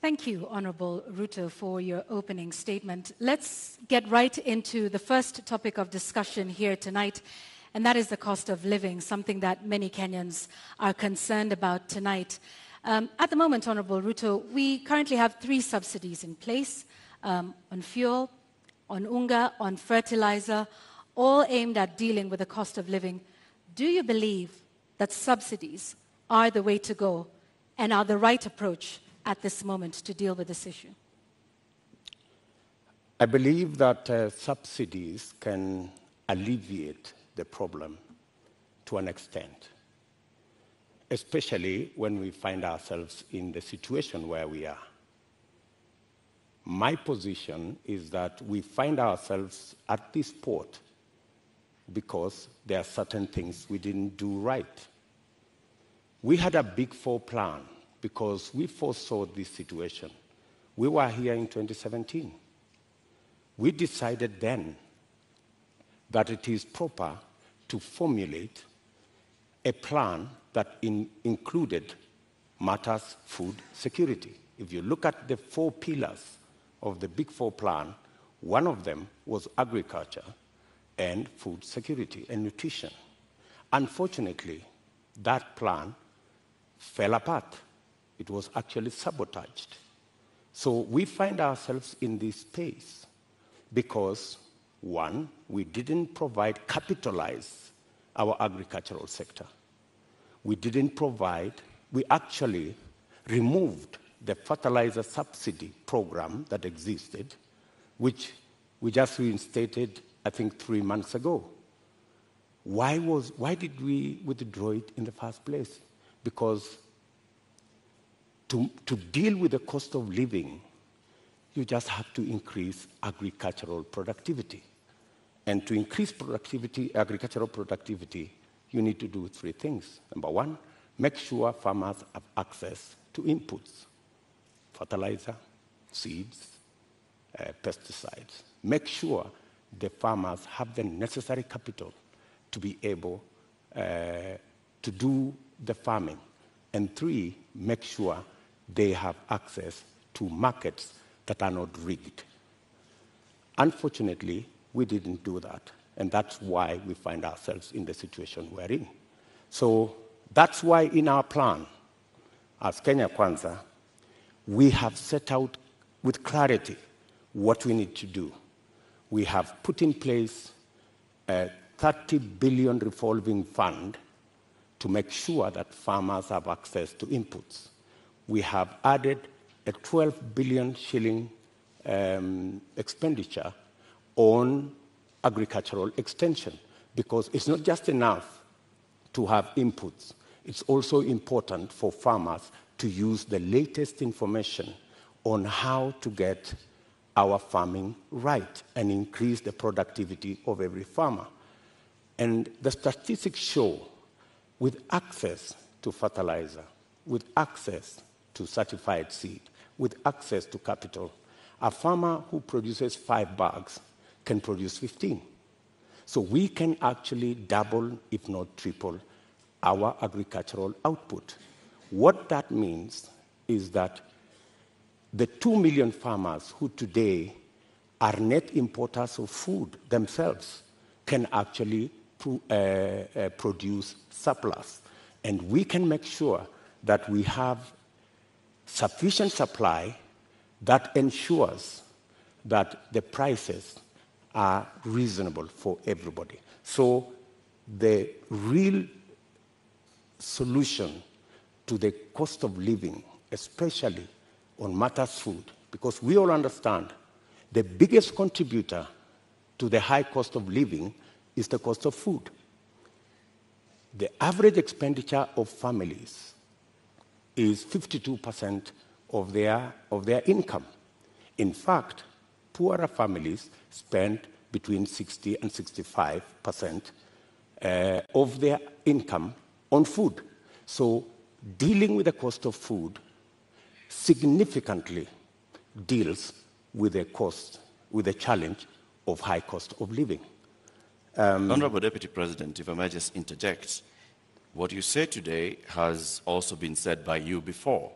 Thank you, Honorable Ruto, for your opening statement. Let's get right into the first topic of discussion here tonight, and that is the cost of living, something that many Kenyans are concerned about tonight. At the moment, Honorable Ruto, we currently have 3 subsidies in place on fuel, on unga, on fertilizer, all aimed at dealing with the cost of living. Do you believe that subsidies are the way to go and are the right approach at this moment to deal with this issue? I believe that subsidies can alleviate the problem to an extent, especially when we find ourselves in the situation where we are. My position is that we find ourselves at this port because there are certain things we didn't do right. We had a Big Four plan because we foresaw this situation. We were here in 2017. We decided then that it is proper to formulate a plan that included matters food security. If you look at the 4 pillars of the Big Four plan, one of them was agriculture and food security and nutrition. Unfortunately, that plan fell apart. It was actually sabotaged. So we find ourselves in this space because, one, we didn't capitalize our agricultural sector. We actually removed the fertilizer subsidy program that existed, which we just reinstated, I think, 3 months ago. Why did we withdraw it in the first place? Because to deal with the cost of living, you just have to increase agricultural productivity. And to increase agricultural productivity, you need to do 3 things. Number 1, make sure farmers have access to inputs, fertilizer, seeds, pesticides. Make sure the farmers have the necessary capital to be able to do the farming. And 3, make sure they have access to markets that are not rigged. Unfortunately, we didn't do that, and that's why we find ourselves in the situation we're in. So that's why in our plan, as Kenya Kwanza, we have set out with clarity what we need to do. We have put in place a 30 billion revolving fund to make sure that farmers have access to inputs. We have added a 12 billion shilling expenditure on agricultural extension, because it's not just enough to have inputs. It's also important for farmers to use the latest information on how to get our farming right and increase the productivity of every farmer. And the statistics show, with access to fertilizer, with access to certified seed, with access to capital, a farmer who produces 5 bags can produce 15. So we can actually double, if not triple, our agricultural output. What that means is that the 2 million farmers who today are net importers of food themselves can actually produce surplus. And we can make sure that we have sufficient supply that ensures that the prices are reasonable for everybody. So the real solution to the cost of living, especially on matters food, because we all understand the biggest contributor to the high cost of living is the cost of food. The average expenditure of families is 52% of their income. In fact, poorer families spend between 60 and 65% of their income on food. So dealing with the cost of food significantly deals with the challenge of high cost of living. Honorable Deputy President, if I may just interject, what you say today has also been said by you before.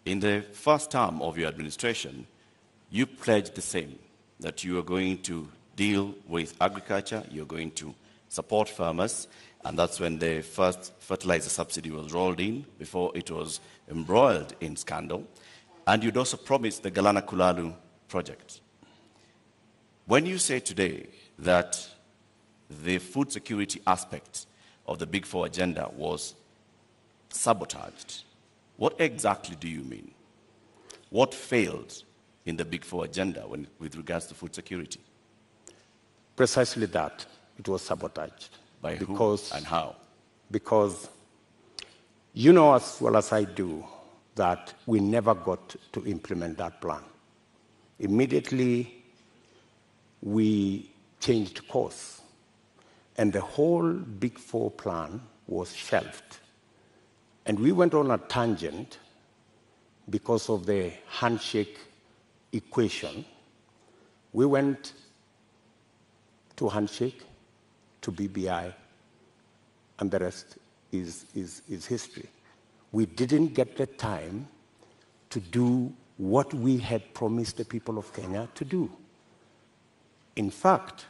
In the first term of your administration, you pledged the same, that you are going to deal with agriculture, you're going to support farmers, and that's when the first fertilizer subsidy was rolled in before it was embroiled in scandal. And you'd also promised the Galana Kulalu project. When you say today that the food security aspect of the Big Four agenda was sabotaged, what exactly do you mean? What failed in the Big Four agenda with regards to food security? Precisely that. It was sabotaged. By who and how? Because you know as well as I do that we never got to implement that plan. Immediately, we changed course, and the whole Big Four plan was shelved. And we went on a tangent because of the handshake equation. We went to handshake, to BBI, and the rest is history. We didn't get the time to do what we had promised the people of Kenya to do. In fact,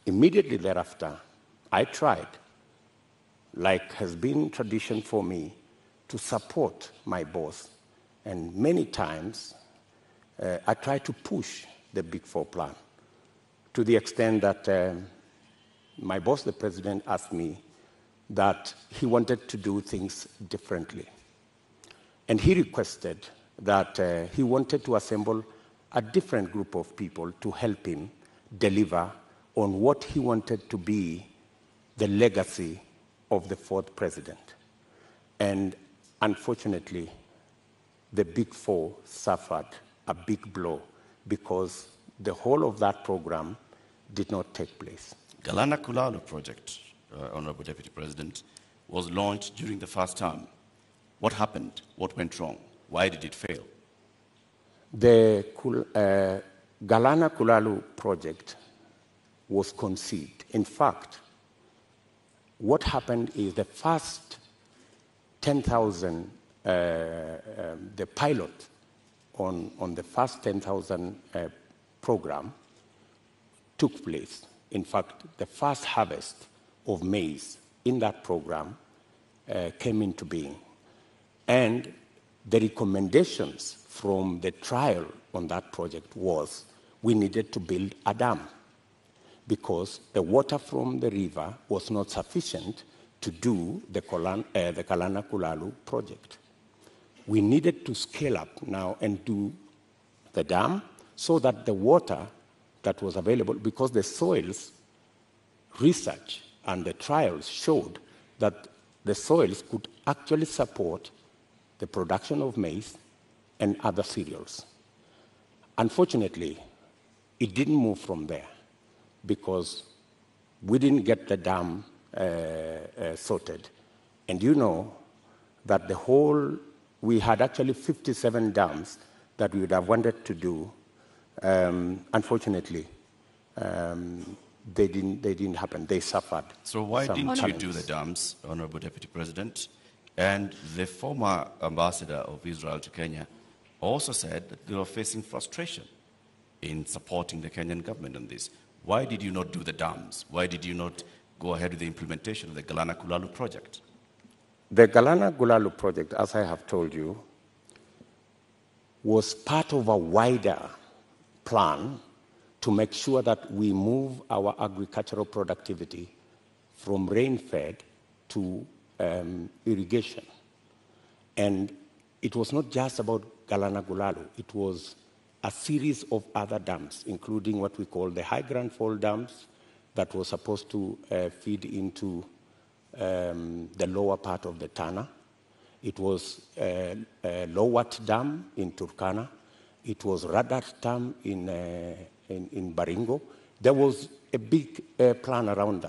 immediately thereafter, I tried, like has been tradition for me, to support my boss. And many times, I tried to push the Big Four plan to the extent that my boss, the president, asked me that he wanted to do things differently. And he requested that he wanted to assemble a different group of people to help him deliver on what he wanted to be the legacy of the fourth president. And unfortunately, the Big Four suffered a big blow because the whole of that program did not take place. Galana Kulalu project, Honorable Deputy President, was launched during the first term. What happened? What went wrong? Why did it fail? The Galana Kulalu project was conceived. In fact, what happened is the first 10,000, the pilot on the first 10,000 program took place. In fact, the first harvest of maize in that program came into being. And the recommendations from the trial on that project was we needed to build a dam because the water from the river was not sufficient to do the Galana Kulalu project. We needed to scale up now and do the dam so that the water that was available, because the soils research and the trials showed that the soils could actually support the production of maize and other cereals. Unfortunately, it didn't move from there because we didn't get the dam sorted. And you know that we had actually 57 dams that we would have wanted to do. Unfortunately, they didn't happen. They suffered. So why didn't you do the dams, Honorable Deputy President? And the former ambassador of Israel to Kenya also said that they were facing frustration in supporting the Kenyan government on this. Why did you not do the dams? Why did you not go ahead with the implementation of the Galana Kulalu project? The Galana Kulalu project, as I have told you, was part of a wider plan to make sure that we move our agricultural productivity from rain-fed to irrigation. And it was not just about Galana Kulalu. It was a series of other dams, including what we call the High Grand Fall dams that were supposed to feed into the lower part of the Tana. It was Lowat Dam in Turkana. It was Radat Dam in Baringo. There was a big plan around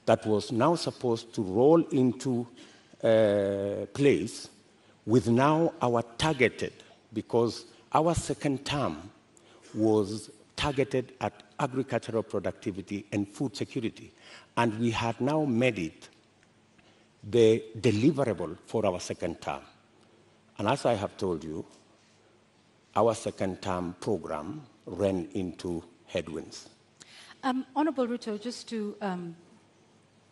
that was now supposed to roll into place with now our targeted, because our second term was targeted at agricultural productivity and food security. And we had now made it the deliverable for our second term. And as I have told you, our second-term program ran into headwinds. Honorable Ruto, just to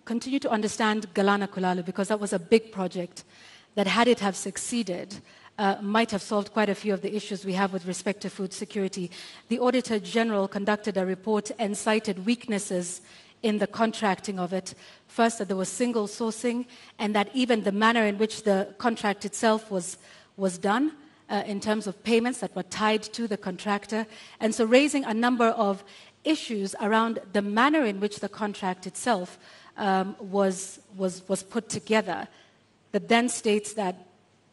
continue to understand Galana Kulalu, because that was a big project that, had it have succeeded, might have solved quite a few of the issues we have with respect to food security. The Auditor General conducted a report and cited weaknesses in the contracting of it. First, that there was single sourcing, and that even the manner in which the contract itself was done, in terms of payments that were tied to the contractor. And so raising a number of issues around the manner in which the contract itself was put together, that then states that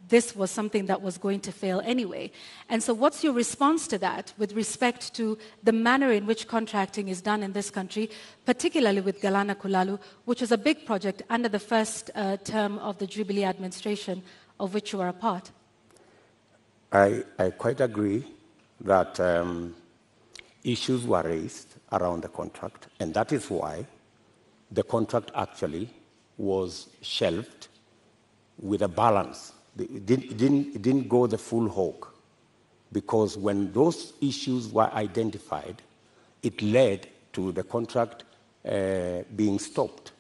this was something that was going to fail anyway. And so what's your response to that with respect to the manner in which contracting is done in this country, particularly with Galana Kulalu, which was a big project under the first term of the Jubilee administration, of which you are a part? I quite agree that issues were raised around the contract, and that is why the contract actually was shelved with a balance. It didn't go the full hog, because when those issues were identified, it led to the contract being stopped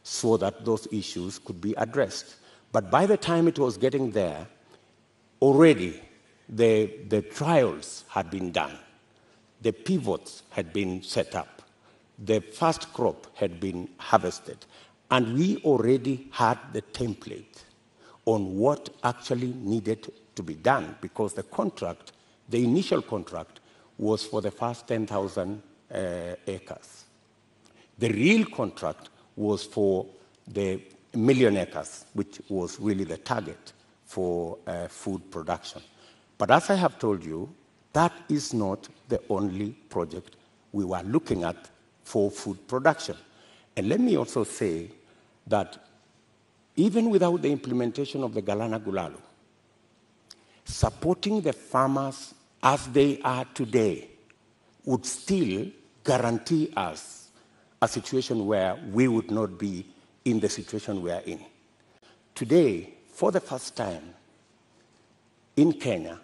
so that those issues could be addressed. But by the time it was getting there, already the trials had been done, the pivots had been set up, the first crop had been harvested, and we already had the template on what actually needed to be done, because the contract, the initial contract, was for the first 10,000 acres. The real contract was for the 1 million acres, which was really the target for food production. But as I have told you, that is not the only project we were looking at for food production. And let me also say that even without the implementation of the Galana Kulalu, supporting the farmers as they are today would still guarantee us a situation where we would not be in the situation we are in. Today, for the first time in Kenya,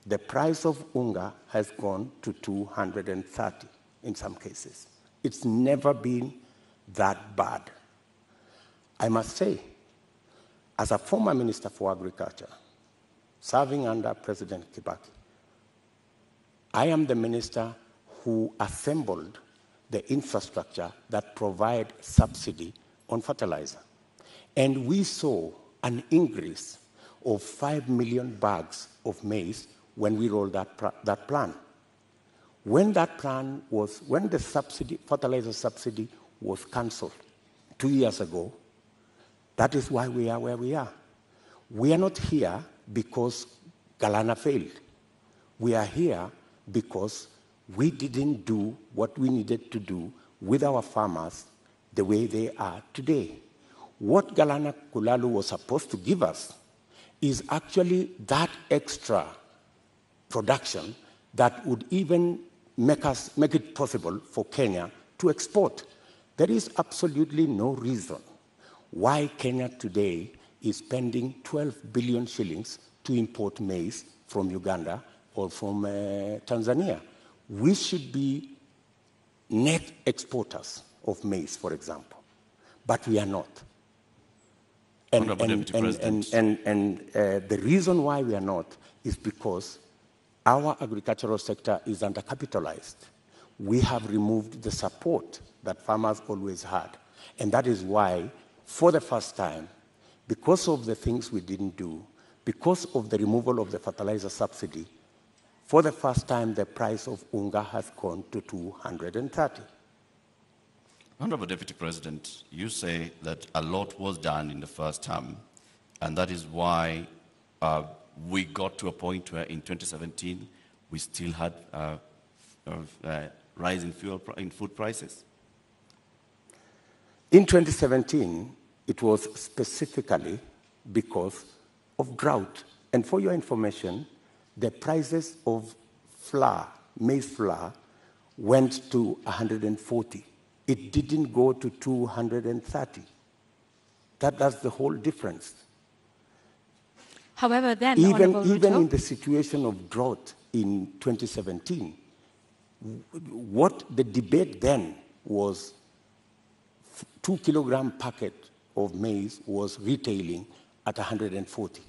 the price of unga has gone to 230 in some cases. It's never been that bad. I must say, as a former Minister for Agriculture, serving under President Kibaki, I am the minister who assembled the infrastructure that provide subsidy on fertilizer. And we saw an increase of 5 million bags of maize when we rolled that plan. When the fertilizer subsidy was cancelled 2 years ago, that is why we are where we are. We are not here because Galana failed. We are here because we didn't do what we needed to do with our farmers the way they are today. What Galana Kulalu was supposed to give us is actually that extra production that would even make it possible for Kenya to export. There is absolutely no reason why Kenya today is spending 12 billion shillings to import maize from Uganda or from Tanzania. We should be net exporters of maize, for example, but we are not. And the reason why we are not is because our agricultural sector is undercapitalized. We have removed the support that farmers always had. And that is why, for the first time, because of the things we didn't do, because of the removal of the fertilizer subsidy, for the first time, the price of unga has gone to 230. Honorable Deputy President, you say that a lot was done in the first term, and that is why we got to a point where in 2017 we still had a rise in food prices? In 2017, it was specifically because of drought. And for your information, the prices of flour, maize flour, went to 140. It didn't go to 230. That's the whole difference. However, then, even Honorable even Ruto, in the situation of drought in 2017, what the debate then was 2-kilogram packet of maize was retailing at 140.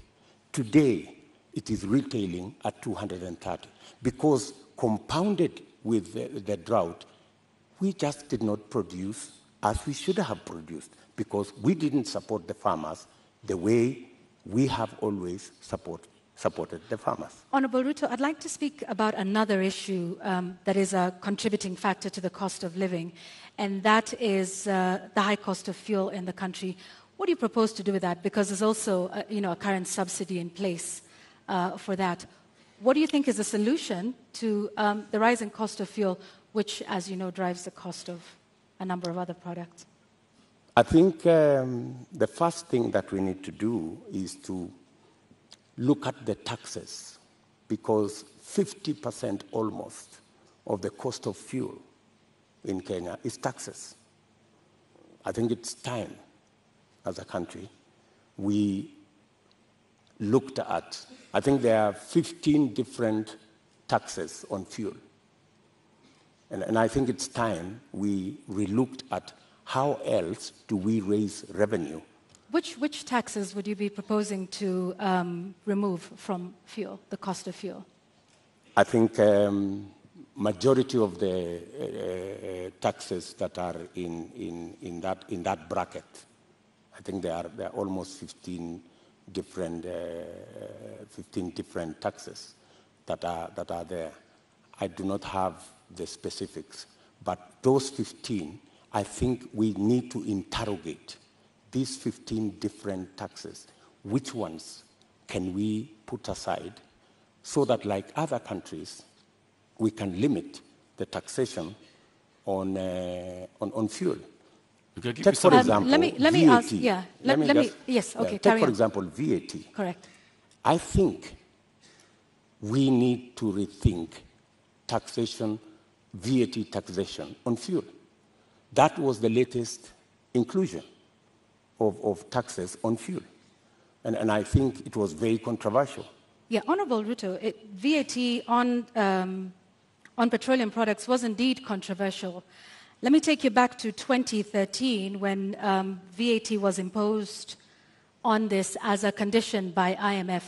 Today, it is retailing at 230 because compounded with the drought, we just did not produce as we should have produced because we didn't support the farmers the way we have always supported the farmers. Honorable Ruto, I'd like to speak about another issue that is a contributing factor to the cost of living, and that is the high cost of fuel in the country. What do you propose to do with that? Because there's also a current subsidy in place for that. What do you think is the solution to the rising cost of fuel, which, as you know, drives the cost of a number of other products? I think the first thing that we need to do is to look at the taxes, because 50% almost of the cost of fuel in Kenya is taxes. I think it's time, as a country, we looked at, I think there are 15 different taxes on fuel. And I think it's time we relooked at how else do we raise revenue. Which taxes would you be proposing to remove from fuel, the cost of fuel? I think majority of the taxes that are in that bracket, I think there are almost 15 different taxes that are there. I do not have the specifics, but those 15, I think we need to interrogate these 15 different taxes. Which ones can we put aside so that, like other countries, we can limit the taxation on fuel? Take, for example, let me VAT. ask, yeah. Yes, okay, take, carry for on. example, VAT. Correct. I think we need to rethink taxation, VAT taxation on fuel. That was the latest inclusion of taxes on fuel. And I think it was very controversial. Yeah, Honorable Ruto, VAT on petroleum products was indeed controversial. Let me take you back to 2013 when VAT was imposed on this as a condition by IMF.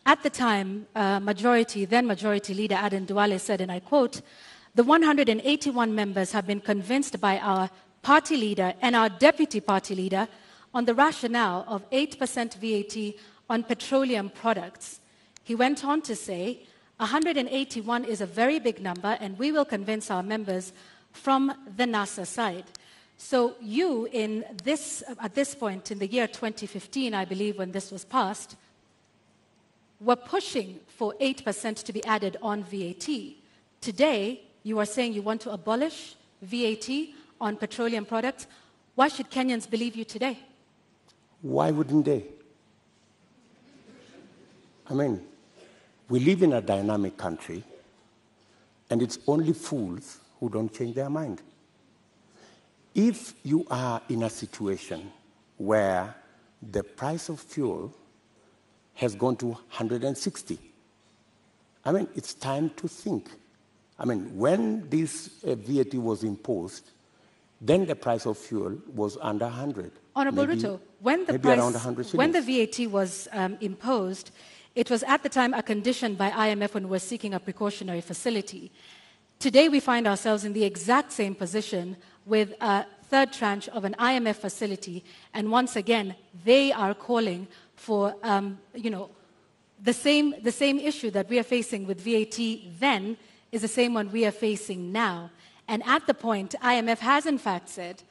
At the time, then Majority Leader Aden Duale said, and I quote, "The 181 members have been convinced by our party leader and our deputy party leader on the rationale of 8% VAT on petroleum products." He went on to say, 181 is a very big number, and we will convince our members from the NASA side. So you, at this point in the year 2015, I believe, when this was passed, were pushing for 8% to be added on VAT. Today, you are saying you want to abolish VAT on petroleum products. Why should Kenyans believe you today? Why wouldn't they? I mean, we live in a dynamic country, and it's only fools who don't change their mind. If you are in a situation where the price of fuel has gone to 160, I mean, it's time to think. I mean, when this VAT was imposed, then the price of fuel was under 100. Honorable Ruto, when the VAT was imposed, it was at the time a condition by IMF when we were seeking a precautionary facility. Today we find ourselves in the exact same position with a third tranche of an IMF facility, and once again they are calling for the same issue that we are facing with VAT then is the same one we are facing now. And at the point, IMF has in fact said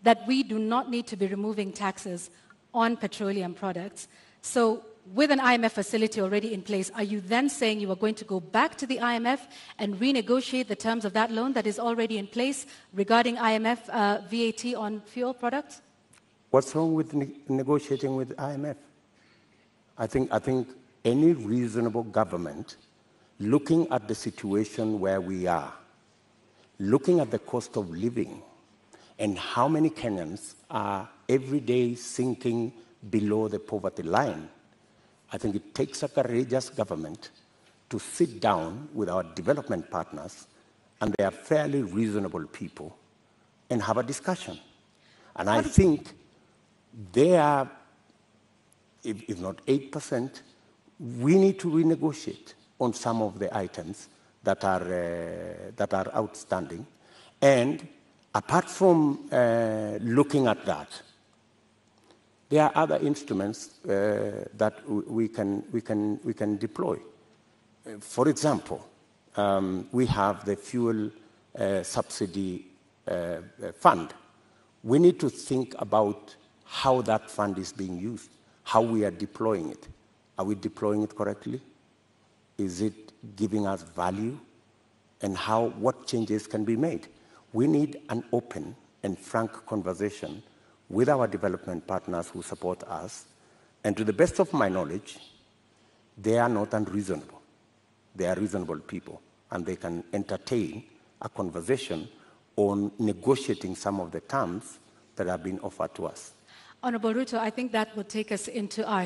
that we do not need to be removing taxes on petroleum products. So with an IMF facility already in place, are you then saying you are going to go back to the IMF and renegotiate the terms of that loan that is already in place regarding IMF VAT on fuel products? What's wrong with negotiating with IMF? I think any reasonable government, looking at the situation where we are, looking at the cost of living, and how many Kenyans are every day sinking below the poverty line, I think it takes a courageous government to sit down with our development partners, and they are fairly reasonable people, and have a discussion. And I think they are, if not 8%, we need to renegotiate on some of the items that are outstanding. And apart from looking at that, there are other instruments that we can deploy. For example, we have the fuel subsidy fund. We need to think about how that fund is being used, how we are deploying it. Are we deploying it correctly? Is it giving us value? And what changes can be made? We need an open and frank conversation with our development partners who support us. And to the best of my knowledge, they are not unreasonable. They are reasonable people, and they can entertain a conversation on negotiating some of the terms that have been offered to us. Honorable Ruto, I think that would take us into our